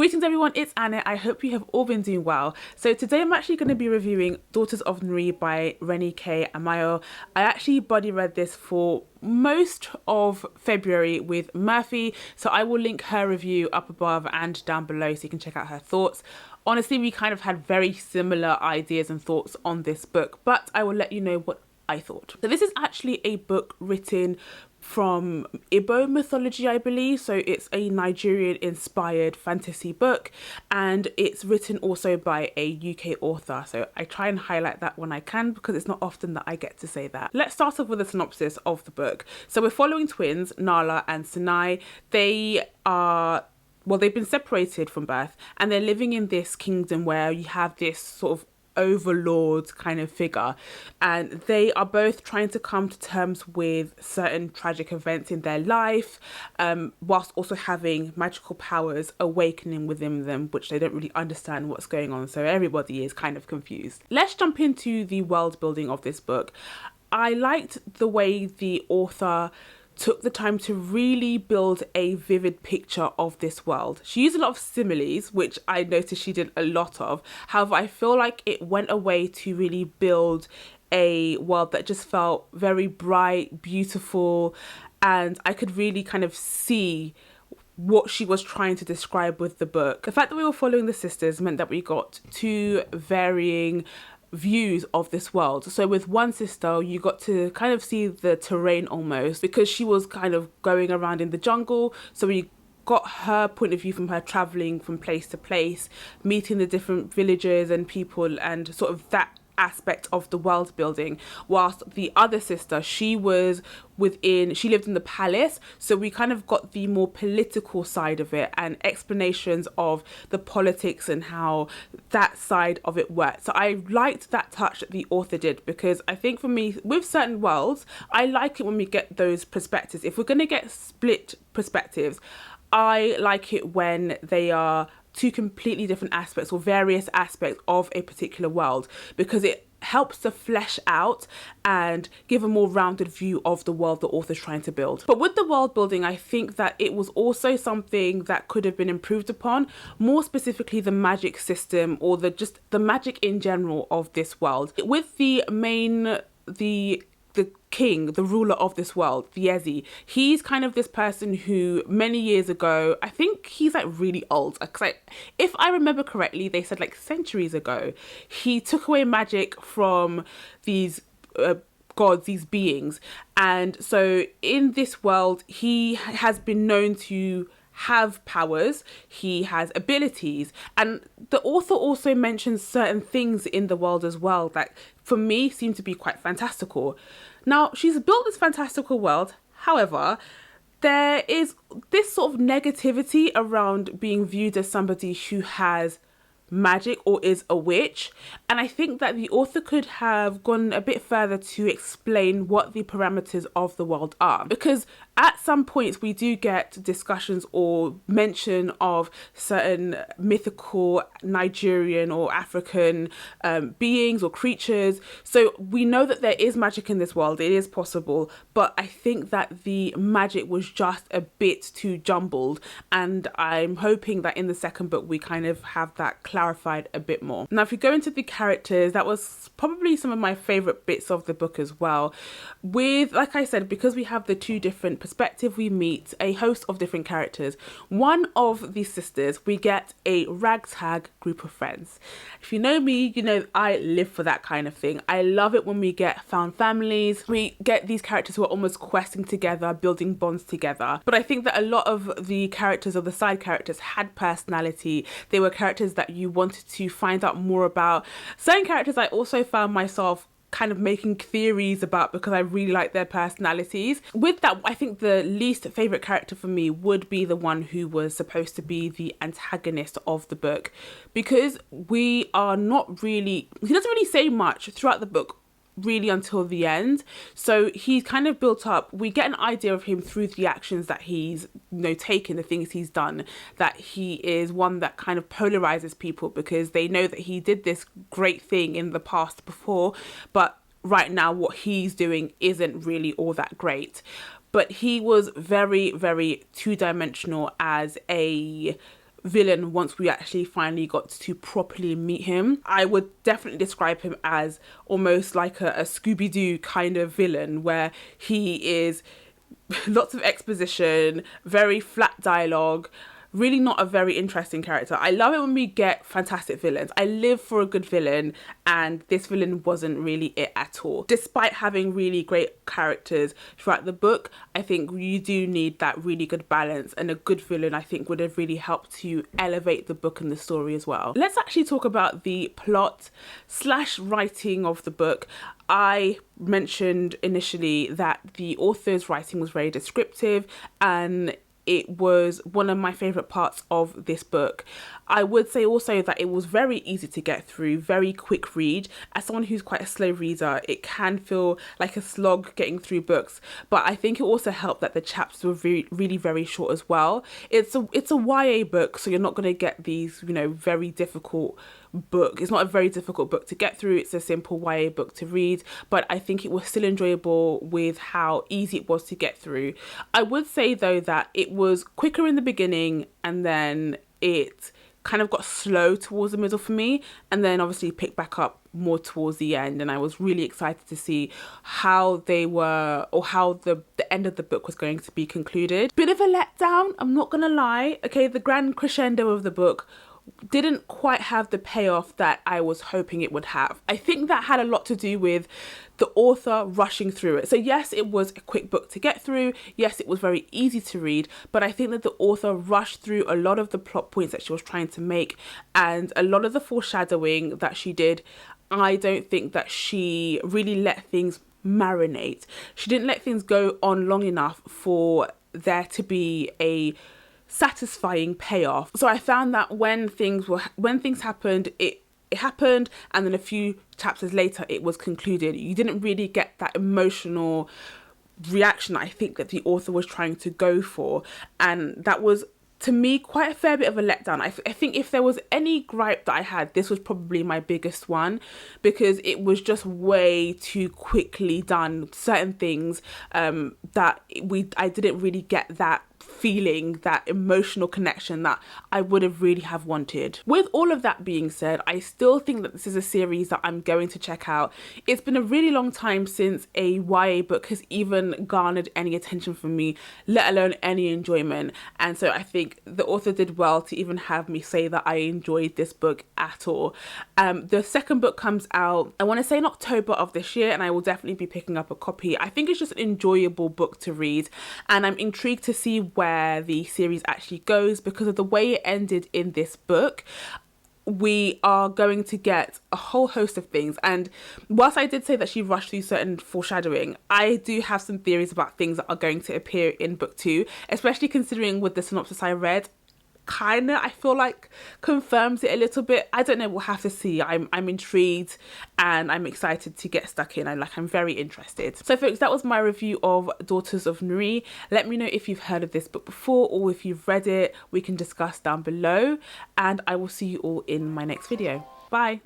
Greetings everyone, it's Anna. I hope you have all been doing well. So today I'm actually going to be reviewing Daughters of Nri by Reni K. Amayo. I actually body read this for most of February with Murphy, so I will link her review up above and down below so you can check out her thoughts. Honestly, we kind of had very similar ideas and thoughts on this book, but I will let you know what I thought. So this is actually a book written from Igbo mythology, I believe. So it's a Nigerian inspired fantasy book, and it's written also by a UK author. So I try and highlight that when I can because it's not often that I get to say that. Let's start off with a synopsis of the book. So we're following twins, Nala and Sinai. They've been separated from birth and they're living in this kingdom where you have this sort of overlord kind of figure, and they are both trying to come to terms with certain tragic events in their life, whilst also having magical powers awakening within them, which they don't really understand what's going on. So everybody is kind of confused. Let's jump into the world building of this book. I liked the way the author took the time to really build a vivid picture of this world. She used a lot of similes, which I noticed she did a lot of. However, I feel like it went away to really build a world that just felt very bright, beautiful, and I could really kind of see what she was trying to describe with the book. The fact that we were following the sisters meant that we got two varying views of this world. So with one sister, you got to kind of see the terrain almost, because she was kind of going around in the jungle. So we got her point of view from her traveling from place to place, meeting the different villagers and people, and sort of that aspect of the world building. Whilst the other sister, she lived in the palace, so we kind of got the more political side of it and explanations of the politics and how that side of it worked. So I liked that touch that the author did, because I think for me, with certain worlds, I like it when we get those perspectives. If we're going to get split perspectives, I like it when they are two completely different aspects or various aspects of a particular world, because it helps to flesh out and give a more rounded view of the world the author's trying to build. But with the world building, I think that it was also something that could have been improved upon, more specifically the magic system, or just the magic in general of this world. With the king, the ruler of this world, the Ezi, he's kind of this person who many years ago, I think he's like really old, because if I remember correctly, they said like centuries ago, he took away magic from these gods, these beings. And so in this world, he has been known to have powers, he has abilities, and the author also mentions certain things in the world as well that for me seem to be quite fantastical. Now, she's built this fantastical world, however, there is this sort of negativity around being viewed as somebody who has magic or is a witch, and I think that the author could have gone a bit further to explain what the parameters of the world are, because at some points we do get discussions or mention of certain mythical Nigerian or African beings or creatures. So we know that there is magic in this world, it is possible, but I think that the magic was just a bit too jumbled, and I'm hoping that in the second book we kind of have that clarified a bit more. Now, if you go into the characters, that was probably some of my favorite bits of the book as well. With, like I said, because we have the two different perspectives, we meet a host of different characters. One of the sisters, we get a ragtag group of friends. If you know me, you know I live for that kind of thing. I love it when we get found families. We get these characters who are almost questing together, building bonds together. But I think that a lot of the characters, or the side characters, had personality. They were characters that you wanted to find out more about. Certain characters I also found myself kind of making theories about, because I really like their personalities. With that, I think the least favourite character for me would be the one who was supposed to be the antagonist of the book, because he doesn't really say much throughout the book really until the end. So he's kind of built up, we get an idea of him through the actions that he's taken, the things he's done, that he is one that kind of polarizes people, because they know that he did this great thing in the past before, but right now what he's doing isn't really all that great. But he was very, very two-dimensional as a villain once we actually finally got to properly meet him. I would definitely describe him as almost like a Scooby-Doo kind of villain, where he is lots of exposition, very flat dialogue, really not a very interesting character. I love it when we get fantastic villains. I live for a good villain, and this villain wasn't really it at all. Despite having really great characters throughout the book, I think you do need that really good balance, and a good villain I think would have really helped to elevate the book and the story as well. Let's actually talk about the plot / writing of the book. I mentioned initially that the author's writing was very descriptive, and it was one of my favourite parts of this book. I would say also that it was very easy to get through, very quick read. As someone who's quite a slow reader, it can feel like a slog getting through books, but I think it also helped that the chapters were really very short as well. It's a YA book, so you're not going to get these, you know, very difficult book. It's not a very difficult book to get through. It's a simple YA book to read, but I think it was still enjoyable with how easy it was to get through. I would say though that it was quicker in the beginning, and then it kind of got slow towards the middle for me, and then obviously picked back up more towards the end, and I was really excited to see how they were, or how the end of the book was going to be concluded. Bit of a letdown, I'm not gonna lie. Okay, the grand crescendo of the book didn't quite have the payoff that I was hoping it would have. I think that had a lot to do with the author rushing through it. So yes, it was a quick book to get through. Yes, it was very easy to read, but I think that the author rushed through a lot of the plot points that she was trying to make, and a lot of the foreshadowing that she did. I don't think that she really let things marinate. She didn't let things go on long enough for there to be a satisfying payoff. So I found that when things happened, it happened, and then a few chapters later it was concluded. You didn't really get that emotional reaction I think that the author was trying to go for, and that was, to me, quite a fair bit of a letdown. I think if there was any gripe that I had, this was probably my biggest one, because it was just way too quickly done. Certain things that I didn't really get that feeling, that emotional connection that I would have really have wanted. With all of that being said, I still think that this is a series that I'm going to check out. It's been a really long time since a YA book has even garnered any attention from me, let alone any enjoyment, and so I think the author did well to even have me say that I enjoyed this book at all. The second book comes out, I want to say in October of this year, and I will definitely be picking up a copy. I think it's just an enjoyable book to read, and I'm intrigued to see where the series actually goes, because of the way it ended in this book. We are going to get a whole host of things, and whilst I did say that she rushed through certain foreshadowing, I do have some theories about things that are going to appear in book 2, especially considering with the synopsis I read, kinda, I feel like, confirms it a little bit. I don't know, we'll have to see. I'm intrigued, and I'm excited to get stuck in. I'm very interested. So folks, that was my review of Daughters of Nri. Let me know if you've heard of this book before, or if you've read it. We can discuss down below, and I will see you all in my next video. Bye.